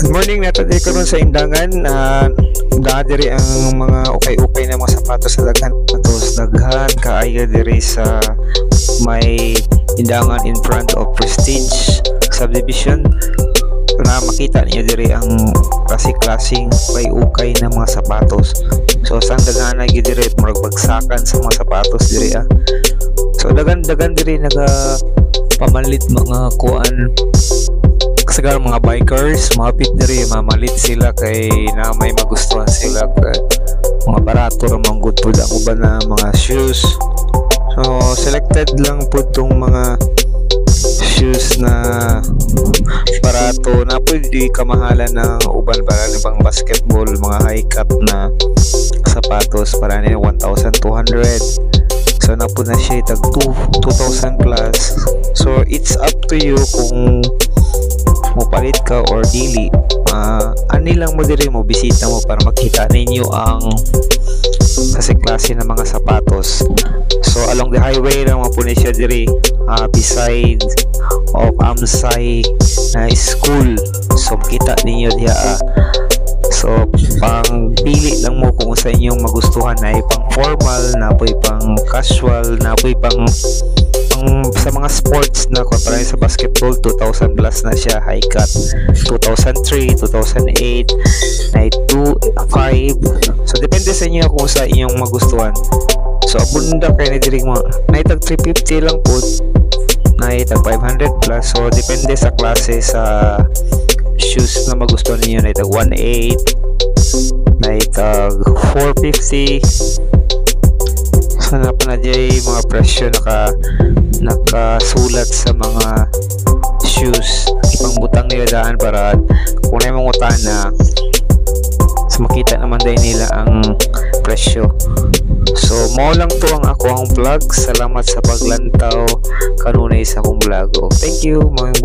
Good morning, natati ko ron sa indangan. Diri ang mga ukay-ukay na mga sapatos sa daghan. Sapatos daghan kaayo diri sa may indangan in front of Prestige Subdivision. Na makita niyo diri ang klase-klaseng ukay-ukay na mga sapatos. So sang daghan na gyud diri murag bagsakan sa mga sapatos diri. So daghan diri naga pamalit mga kuan kasagar mga bikers, mapit diri mamalit sila kay na may magustuhan sila kay mga barato ra man gud pud ang uban na mga shoes. So selected lang pud tong mga shoes na barato na pwede kamahalan ng uban para ni pang basketball, mga high cut na sapatos para ni 1,200. So na po na siya tag 2,000 plus. So it's up to you kung mupalit ka or dili. Ani lang mo diri mo bisita mo para makita ninyo ang kasi klase ng mga sapatos. So along the highway lang mo po ni siya diri beside of Amsay na school. So makita ninyo diha. So pang pili lang mo kung sa inyong magustuhan na pang formal, na po pang casual, na po pang sa mga sports na para sa basketball 2,000 plus na siya, high cut 2003, 2008, na 2,500. So depende sa inyo kung sa inyong magustuhan. So abunda kayo na diri mo na tag 350 lang po, na tag 500 plus. So depende sa klase sa shoes na magustuhan niyo, na tag 1,800, na tag 450. So na pa na dyan mga presyo nakasulat sa mga shoes. Ipang butang nila daan para kung na yung utan na so makita naman din nila ang presyo. So mo lang to ang ako ang vlog. Salamat sa paglantaw kanunay sa akong vlog. Thank you mga